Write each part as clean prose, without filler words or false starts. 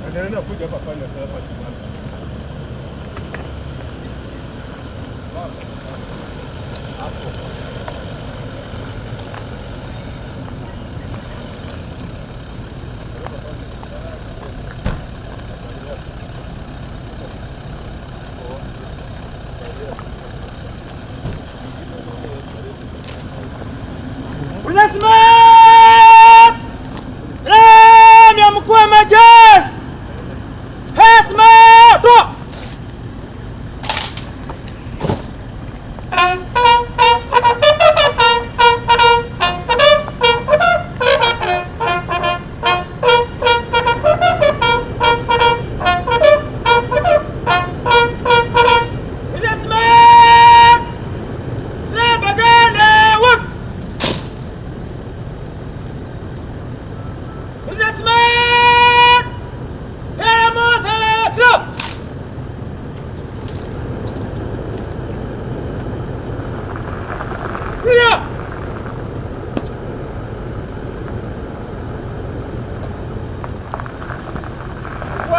Anaenda kuja hapa fanya hapa chumani. Hapo. Unasimama! Salamu ya mkuu wa majeshi! Hesma! To!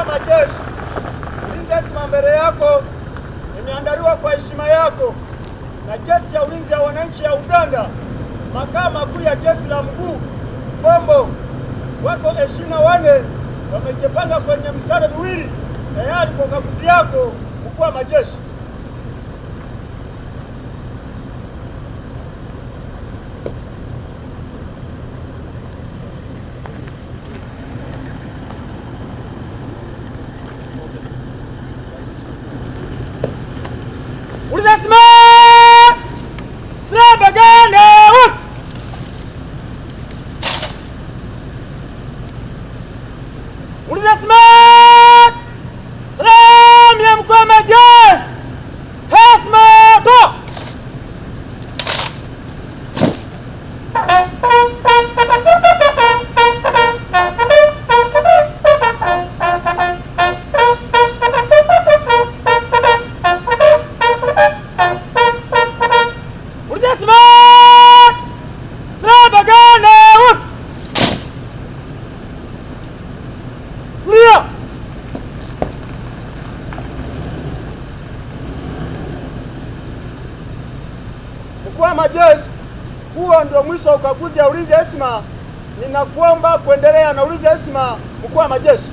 Majeshi, ulinzi Hesma mbele yako imeandaliwa kwa heshima yako na jeshi ya ulinzi ya wananchi ya Uganda. Makao makuu ya jeshi la mguu bombo wako 24 wamejipanga kwenye mstari miwili tayari kwa ukaguzi yako, mkuu wa majeshi. Ulizasimama! Slaba gani? Ulizasimama! Salamu ya mkuu wa majeshi! Hesma! To! Mkuu wa majeshi, huo ndio mwisho wa ukaguzi ya ulinzi Hesma. Ninakuomba kuendelea na ulinzi Hesma, mkuu wa majeshi.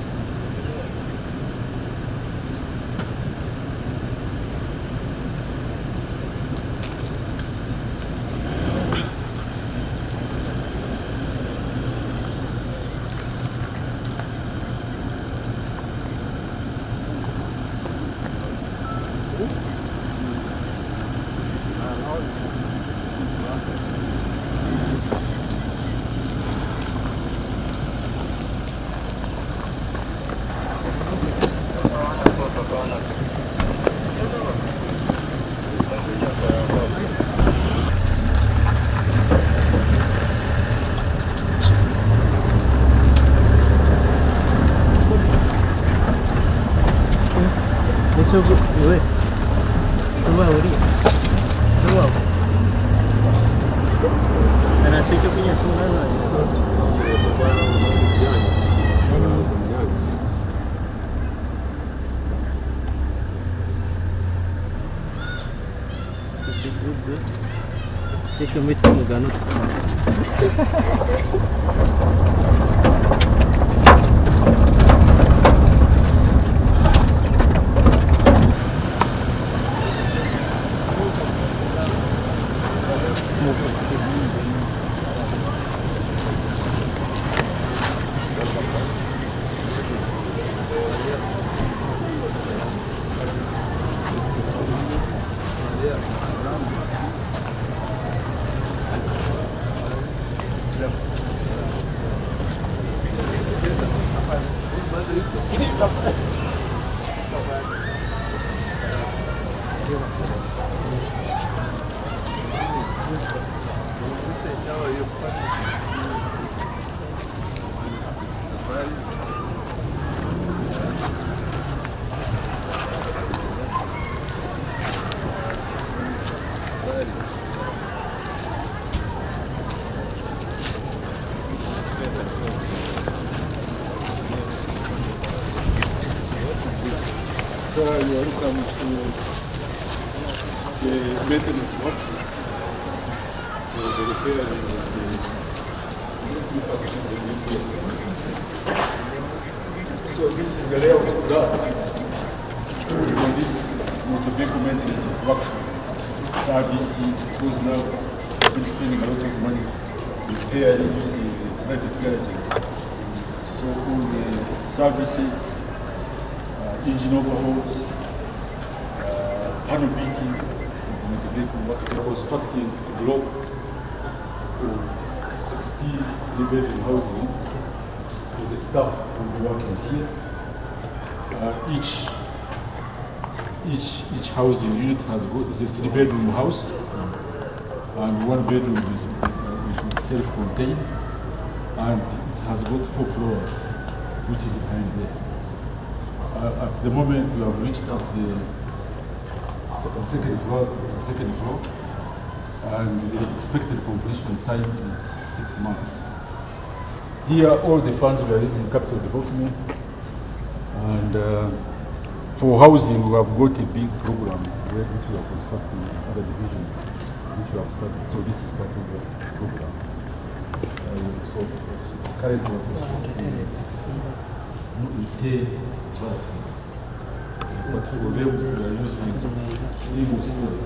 Che mettiamo da noi. Sir, you are welcome to the maintenance workshop for the repair of the facility. So this is the layout of that. On this motor vehicle maintenance workshop service, because now we've been spending a lot of money repairing using the private garages. So all the services, engine overhauls, panel beating of the motor vehicle workshop, constructing a block of 60 three-bedroom houses. So the staff will be working here. Each housing unit is a three-bedroom house, and one bedroom is self-contained, and it has got 4 floors, which is behind there. At the moment, we have reached out the second floor, and the expected completion time is 6 months. Here, all the funds we are using capital development, and for housing, we have got a big program which we are constructing other divisions, which we have started. So this is part of the program. So currently we are constructing 10 flats. But for them, we are using single story.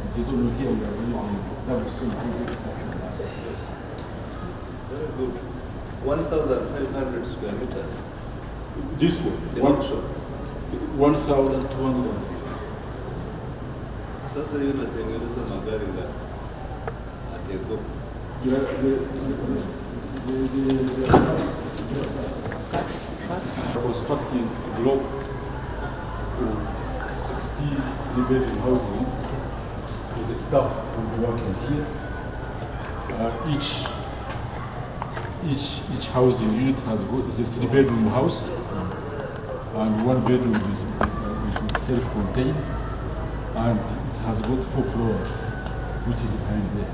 It is only here we are using double story projects. Very good. 1,500 square meters. This one, The workshop. 1,200. Sasa hiyo natengeneza magari ya ateko. Constructing a block of 60 three-bedroom houses. So the staff will be working here. Each housing unit is a three-bedroom house, and one bedroom is self-contained, and it has got 4 floors, which is behind there.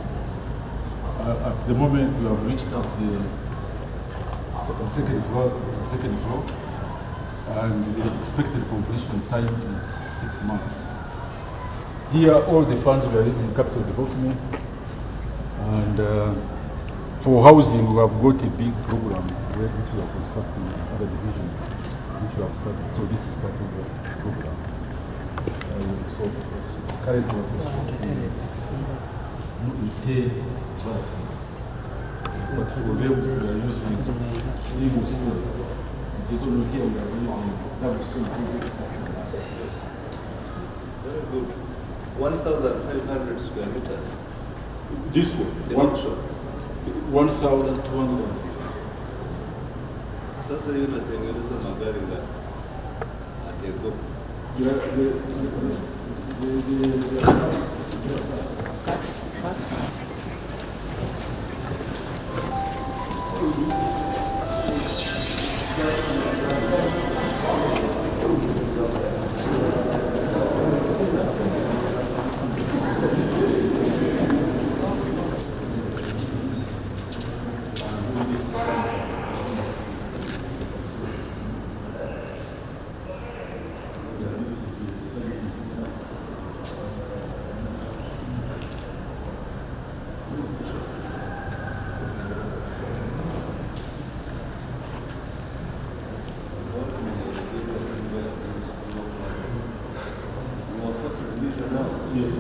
At the moment, we have reached out the second floor, and the expected completion time is 6 months. Here, all the funds we are using capital development, and for housing, we have got a big program which we are constructing other divisions, which we have started. So this is part of the program. So currently we are constructing 10 flats. But for them, we are using single story. It is only here we are using double story projects. Very good. 1,500 square meters. This one, The workshop. 1,200. Sasa hiyo natengeneza magari ya ateko. Yes.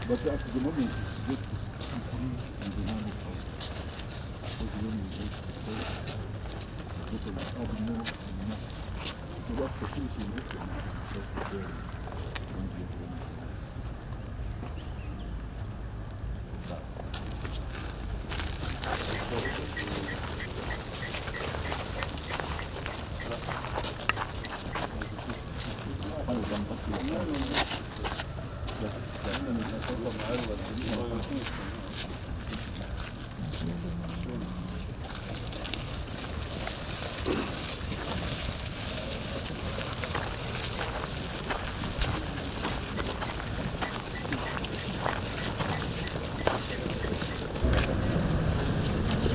But at the moment, it's good to increase the demand of housing. Because when you get to add more and more. So after finishing this one, you can start preparing when you're doing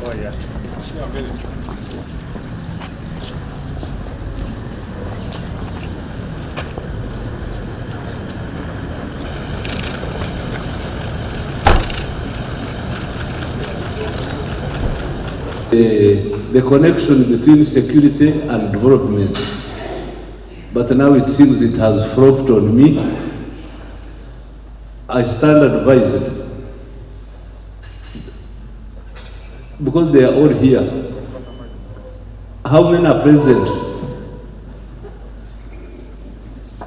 Oh yeah. The connection between security and development. But now it seems it has flopped on me. I stand advised, because they are all here. How many are present?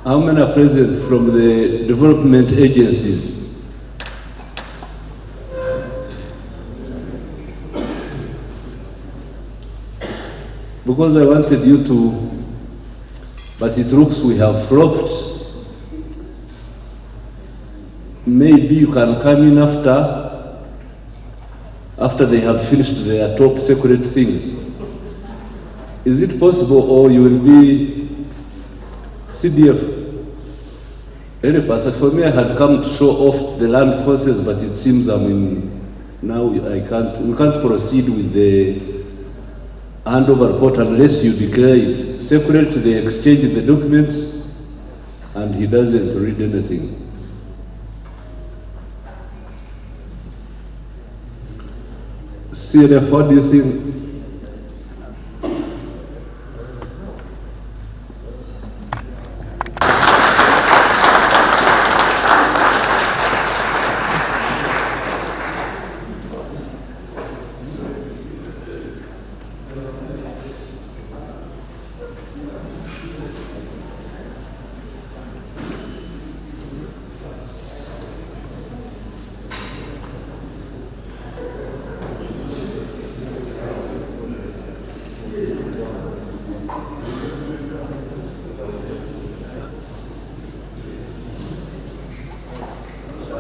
How many are present from the development agencies? Because I wanted you to, but it looks we have flopped. Maybe you can come in after they have finished their top secret things. Is it possible, or you will be CDF? Any person, for me, I had come to show off the land forces, but it seems now we can't proceed with the handover report unless you declare it separate. They exchange the documents and he doesn't read anything. CLF, what do you think?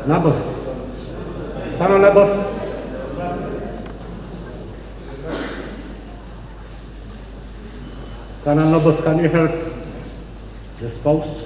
Number. Panel number. Panel number, can you help the spouse?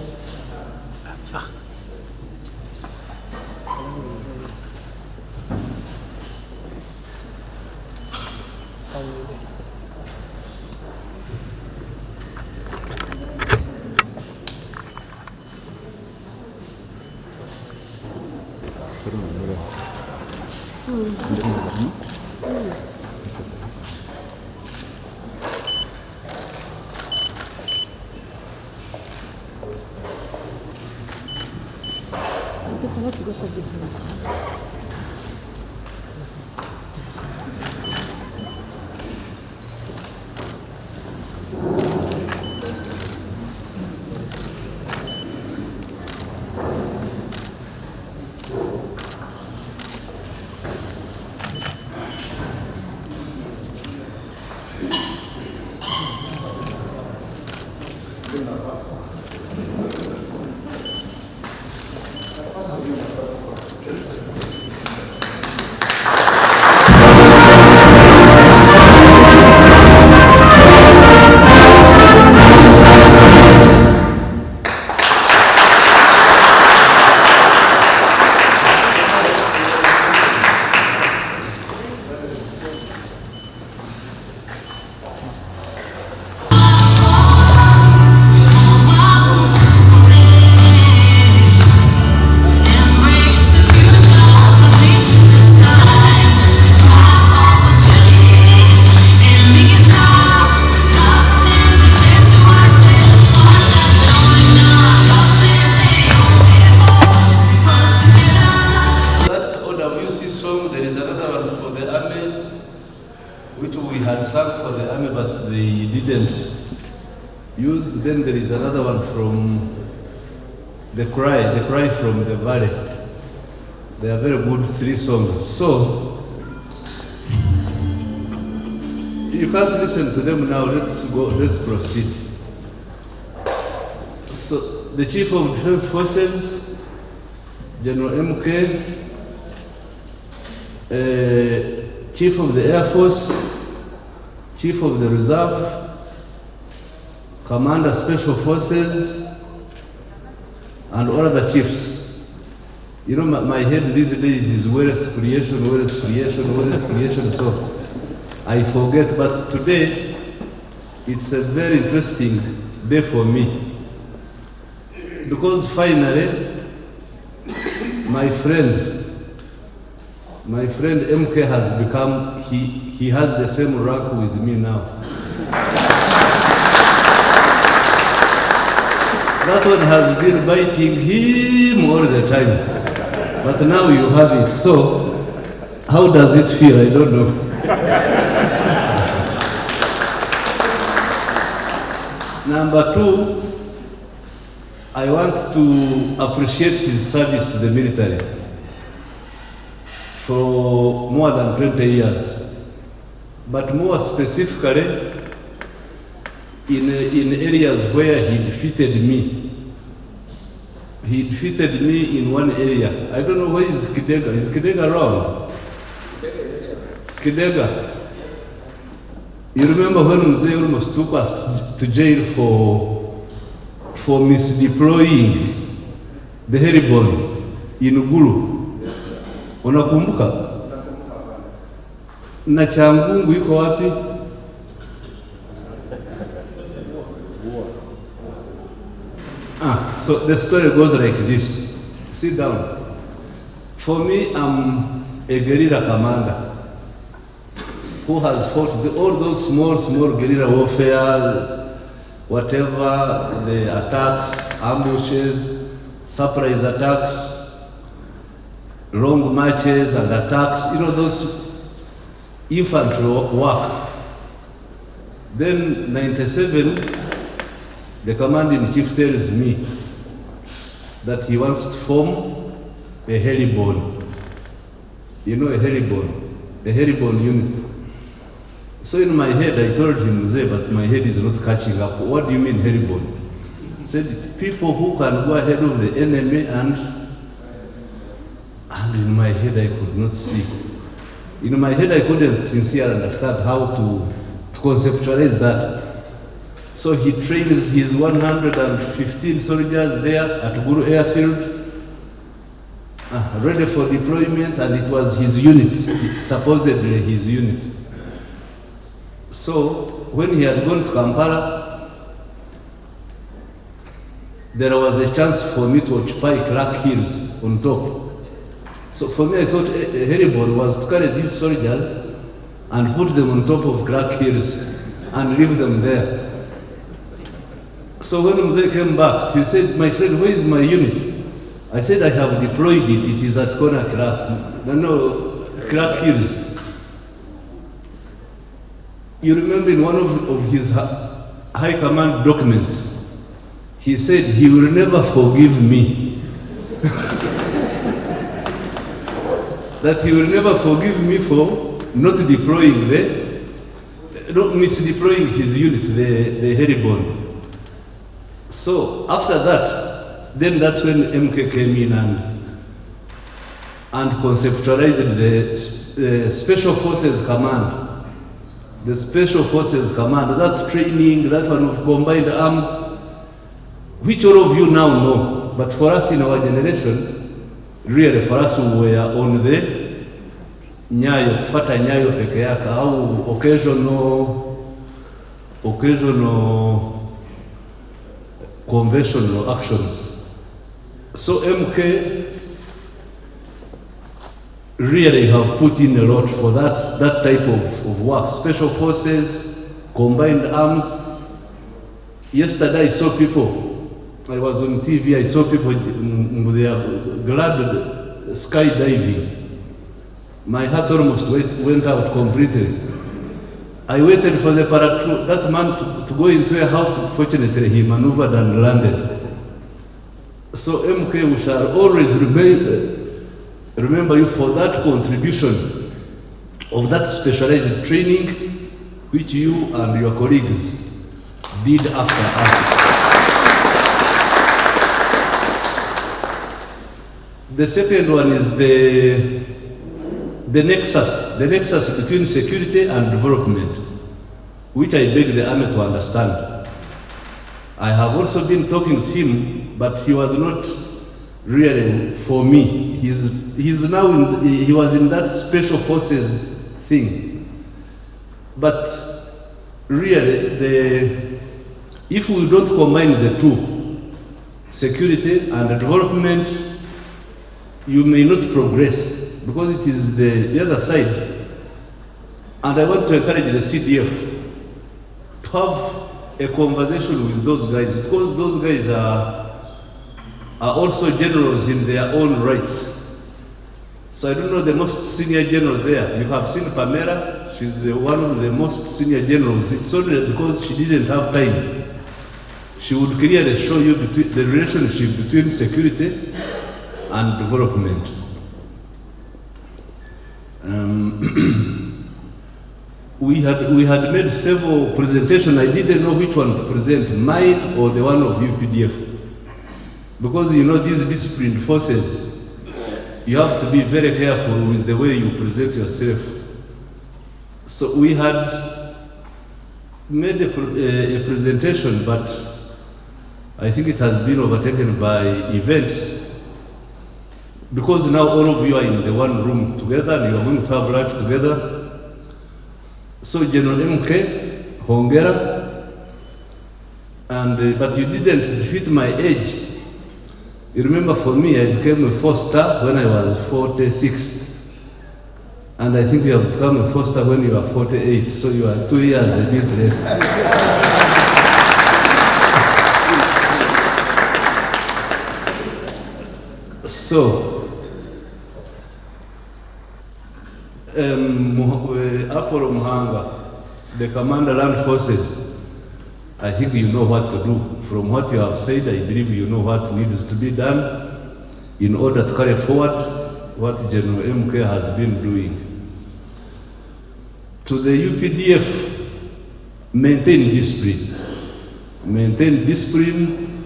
Then there is another one from the cry from the valley. They are very good 3 songs. So you can't listen to them now. Let's proceed. So the Chief of Defense Forces, General MK, Chief of the Air Force, Chief of the Reserve, Commander Special Forces, and all other chiefs. You know, my head these days is wealth creation, so I forget, but today, it's a very interesting day for me. Because finally, my friend MK has become, he has the same rank with me now. That one has been biting him all the time. But now you have it. So, how does it feel? I don't know. Number two, I want to appreciate his service to the military for more than 20 years. But more specifically, in areas where he defeated me. He defeated me in one area. I don't know where is Kidega. Is Kidega around? Kidega. You remember when Mzee almost took us to jail for misdeploying the heribon in Uguru? Unakumbuka? Na Changungu iko wapi? So the story goes like this. Sit down. For me, I'm a guerrilla commander who has fought all those small guerrilla warfare, whatever, the attacks, ambushes, surprise attacks, long marches and attacks, you know, those infantry work. Then 97, the commander-in-chief tells me that he wants to form a heribon. You know a heribon unit. So in my head, I told him, Mzee, but my head is not catching up. What do you mean heribon? He said, people who can go ahead of the enemy, and in my head, I could not see. In my head, I couldn't sincerely understand how to conceptualize that. So he trains his 115 soldiers there at Guru Airfield, ready for deployment, and it was his unit, supposedly his unit. So when he had gone to Kampala, there was a chance for me to occupy Clark Hills on top. So for me, I thought a heribon was to carry these soldiers and put them on top of Clark Hills and leave them there. So when Mzee came back, he said, my friend, where is my unit? I said, I have deployed it. It is at Corner Clark. No, Clark Hills. You remember in one of his high command documents, he said he will never forgive me. That he will never forgive me for not deploying not misdeploying his unit, the heribon. So after that, then that's when MK came in and conceptualized the Special Forces Command. The Special Forces Command, that training, that one of combined arms, which all of you now know. But for us in our generation, really for us who were on the nyayo, kufata nyayo peke yake, au occasional conventional actions. So MK really have put in a lot for that type of work. Special Forces, combined arms. Yesterday I saw people, I was on TV, I saw people, they are glad skydiving. My heart almost went out completely. I waited for the paratroop, that man to go into a house. Fortunately, he maneuvered and landed. So MK, we shall always remember you for that contribution of that specialized training which you and your colleagues did after us. The second one is the nexus between security and development, which I beg the army to understand. I have also been talking to him, but he was not really for me. He's now he was in that special forces thing. But really, if we don't combine the two, security and development, you may not progress because it is the other side. And I want to encourage the CDF to have a conversation with those guys, because those guys are also generals in their own rights. So I don't know the most senior general there. You have seen Pamela, she's one of the most senior generals. It's only because she didn't have time. She would clearly show you the relationship between security and development. We had made several presentations. I didn't know which one to present, mine or the one of UPDF. Because you know these disciplined forces, you have to be very careful with the way you present yourself. So we had made a presentation, but I think it has been overtaken by events. Because now all of you are in the one room together and you are going to have lunch together. So General MK, Hongera, and but you didn't defeat my age. You remember for me, I became a 4-star when I was 46. And I think you have become a 4-star when you are 48. So you are 2 years a bit less. So, Apollo Muhanga, the Commander Land Forces, I think you know what to do. From what you have said, I believe you know what needs to be done in order to carry forward what General MK has been doing. To the UPDF, maintain discipline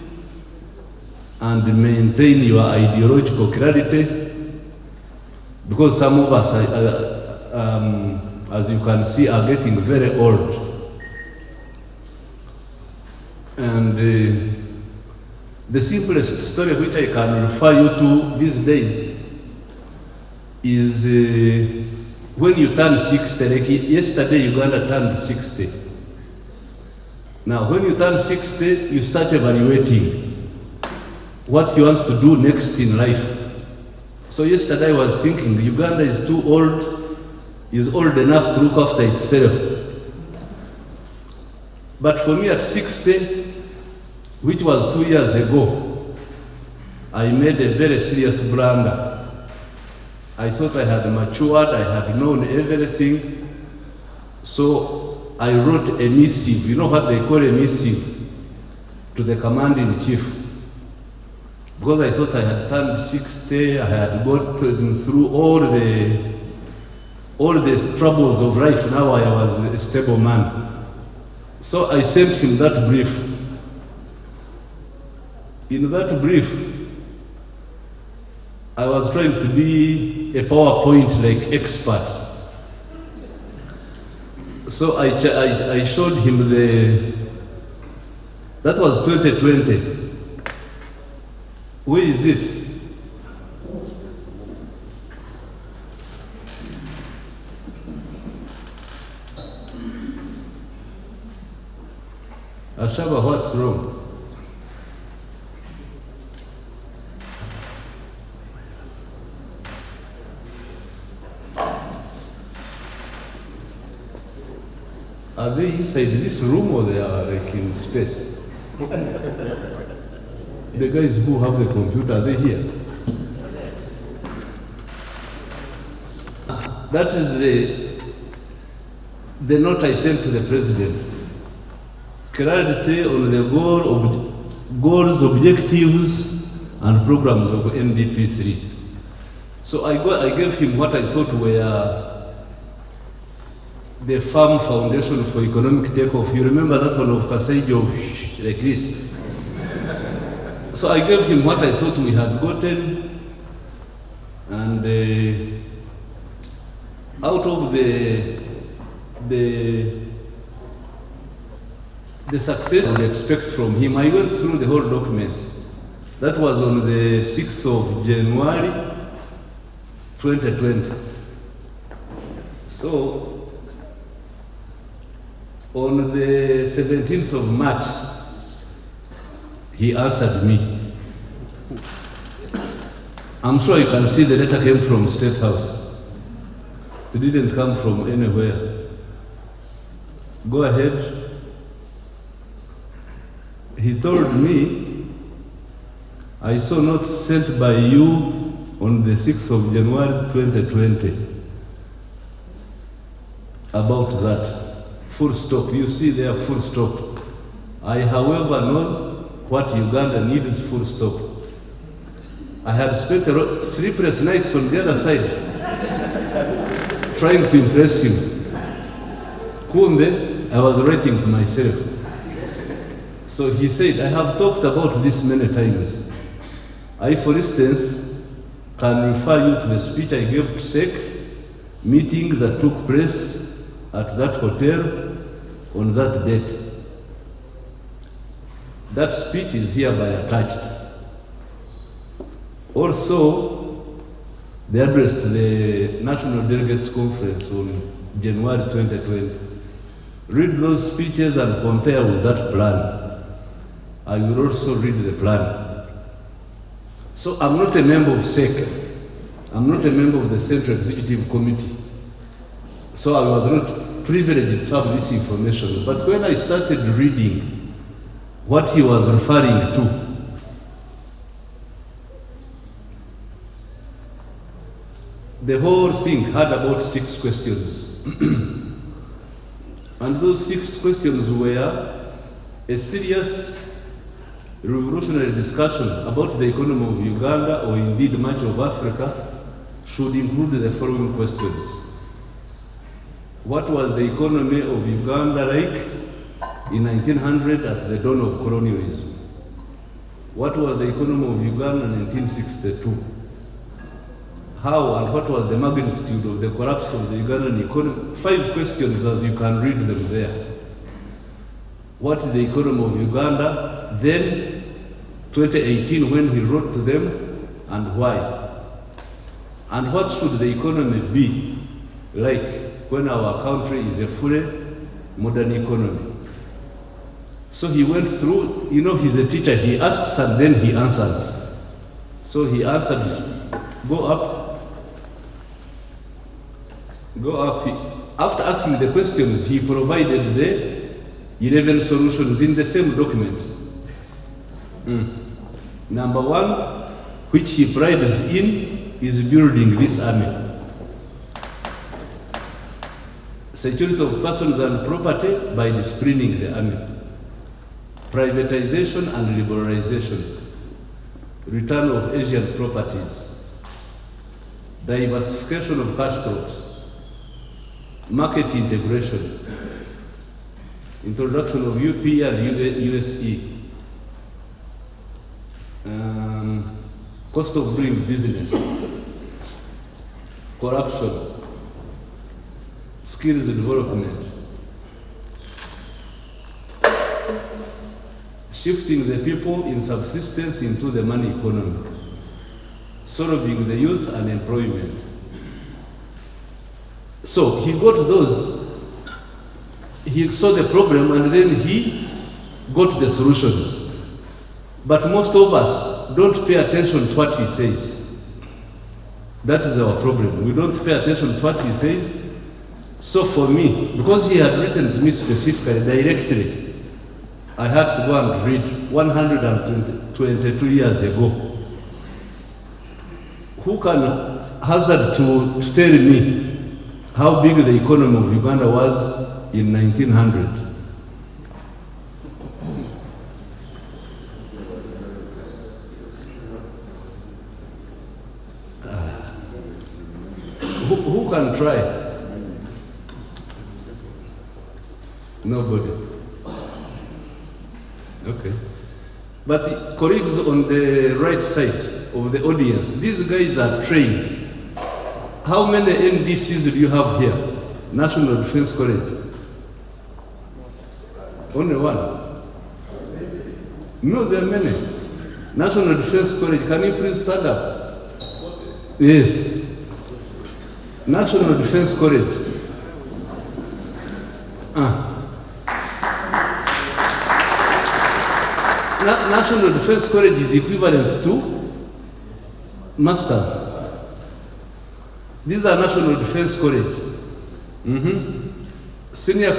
and maintain your ideological clarity, because some of us, as you can see, are getting very old. And the simplest story which I can refer you to these days is when you turn 60, like yesterday Uganda turned 60. Now when you turn 60, you start evaluating what you want to do next in life. So yesterday I was thinking Uganda is too old, is old enough to look after itself. But for me at 60, which was 2 years ago, I made a very serious blunder. I thought I had matured, I had known everything. So I wrote a missive, you know what they call a missive, to the Commander-in-Chief. Because I thought I had turned 60, I had gotten through all the troubles of life. Now I was a stable man. So I sent him that brief. In that brief, I was trying to be a PowerPoint-like expert. So I showed him that was 2020. Where is it? Ashaba, what's wrong? Are they inside this room or they are like in space? The guys who have the computer, are they here? That is the note I sent to the president. Clarity on the goals, objectives, and programs of NDP3. So I gave him what I thought were the firm foundation for economic takeoff. You remember that one of Kasejo, like this? So I gave him what I thought we had gotten, And out of the success I would expect from him, I went through the whole document. That was on the 6th of January 2020. So, on the 17th of March, he answered me. I'm sure you can see the letter came from State House. It didn't come from anywhere. Go ahead. He told me, I saw notes sent by you on the 6th of January 2020 about that. Full stop. You see there, full stop. I, however, know what Uganda needs, full stop. I had spent sleepless nights on the other side trying to impress him. Kumbe, I was writing to myself. So he said, I have talked about this many times. I, for instance, can refer you to the speech I gave to SEC, meeting that took place at that hotel on that date. That speech is hereby attached. Also, the address to the National Delegates Conference on January 2020. Read those speeches and compare with that plan. I will also read the plan. So I'm not a member of SEC. I'm not a member of the Central Executive Committee. So I was not privileged to have this information. But when I started reading what he was referring to, the whole thing had about 6 questions. And those 6 questions were a serious revolutionary discussion about the economy of Uganda, or indeed much of Africa, should include the following questions. What was the economy of Uganda like in 1900 at the dawn of colonialism? What was the economy of Uganda in 1962? How and what was the magnitude of the collapse of the Ugandan economy? 5 questions, as you can read them there. What is the economy of Uganda? Then, 2018, when he wrote to them, and why? And what should the economy be like when our country is a fully modern economy? So he went through, you know, he's a teacher, he asks and then he answers. So he answered, go up. After asking the questions, he provided the 11 solutions in the same document. Number 1, which he prides in, is building this army. Security of persons and property by disciplining the army. Privatization and liberalization. Return of Asian properties. Diversification of cash crops. Market integration. Introduction of UP and USE. Cost of doing business. Corruption. Skills development. Shifting the people in subsistence into the money economy. Solving the youth unemployment. So he got those. He saw the problem and then he got the solutions. But most of us don't pay attention to what he says. That is our problem. We don't pay attention to what he says. So for me, because he had written to me specifically, directly, I had to go and read 122 years ago. Who can hazard to tell me how big the economy of Uganda was in 1900? Who can try? Nobody. Okay. But colleagues on the right side, of the audience. These guys are trained. How many NDCs do you have here? National Defense College? Only one? No, there are many. National Defense College, can you please stand up? Yes. National Defense College. National Defense College is equivalent to masters. These are National Defense College. Senior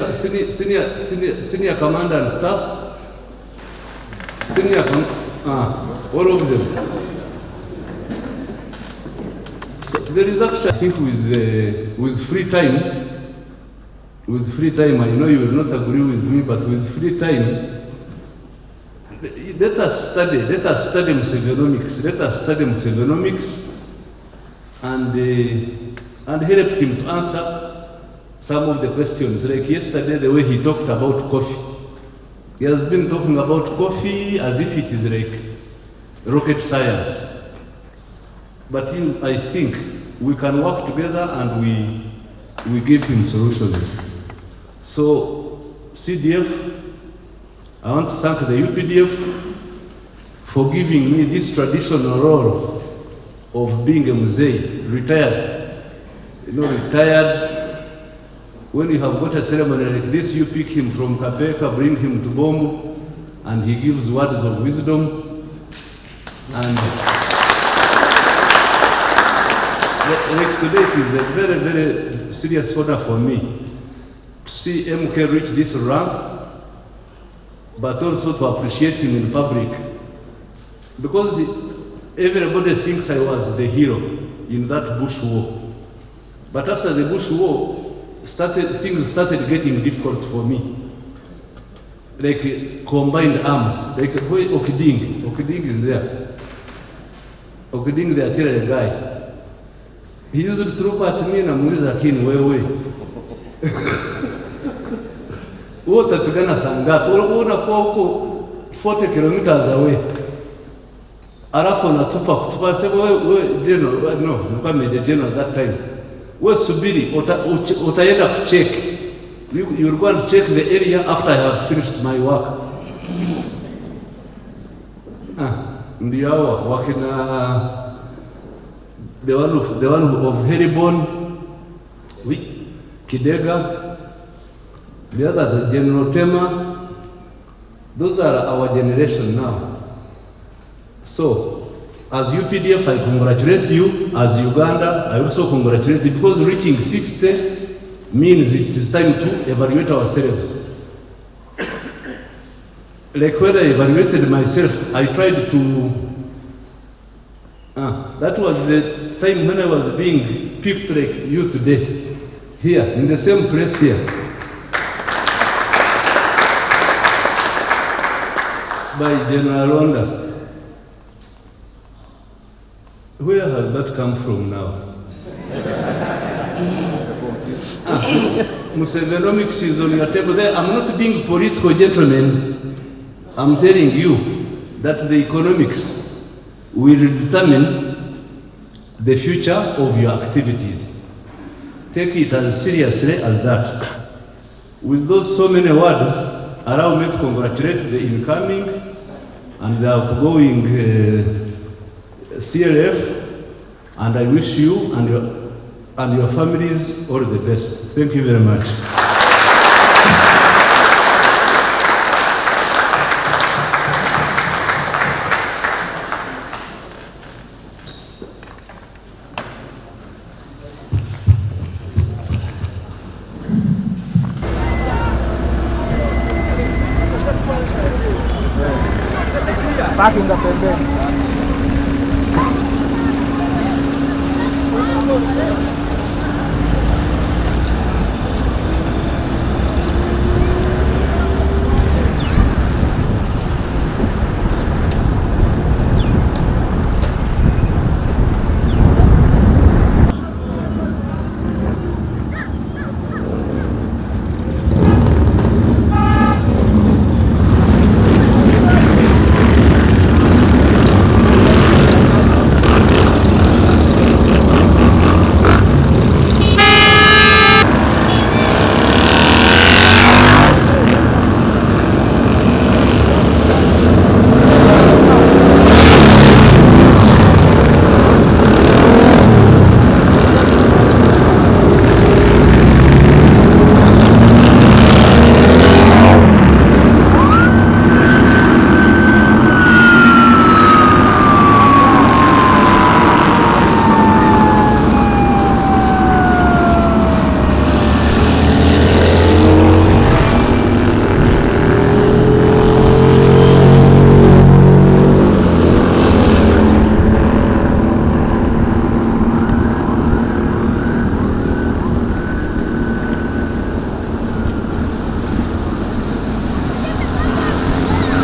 commander and staff. All of them. So there is actually, I think, with free time, I know you will not agree with me, but with free time, let us study Musevenomics, and help him to answer some of the questions. Like yesterday, the way he talked about coffee. He has been talking about coffee as if it is like rocket science. But I think we can work together and we give him solutions. So, CDF, I want to thank the UPDF for giving me this traditional role of being a Muhoozi, retired. You know, retired, when you have got a ceremony like this, you pick him from Kabeka, bring him to Bombo, and he gives words of wisdom. And like today, it is a very, very serious honor for me to see MK reach this rank, but also to appreciate him in public. Because everybody thinks I was the hero in that Bush war. But after the Bush war, things started getting difficult for me. Like combined arms, like where Okiding is there. Okiding, the artillery guy. He used to throw at me and Muhoozi Kainerugaba, where wote tupigana saa ngapi? Unakuwa huko 40 kilometers away. Alafu kutupa sema wewe general, no, nilikuwa major general that time. Wewe subiri, utaenda kucheck. You will go and check the area after I have finished my work. Ndio hao wakina the one of Heribon, Kidega, the other General Tema. Those are our generation now. So, as UPDF, I congratulate you. As Uganda, I also congratulate you, because reaching 60 means it is time to evaluate ourselves. Like when I evaluated myself, I tried to... that was the time when I was being picked like you today. Here, in the same place here. By General Ronda. Where has that come from now? Musevenomics is on your table there. I'm not being political, gentlemen. I'm telling you that the economics will determine the future of your activities. Take it as seriously as that. With those so many words, allow me to congratulate the incoming and the outgoing CLF, and I wish you and your families all the best. Thank you very much. Parking the pembeni.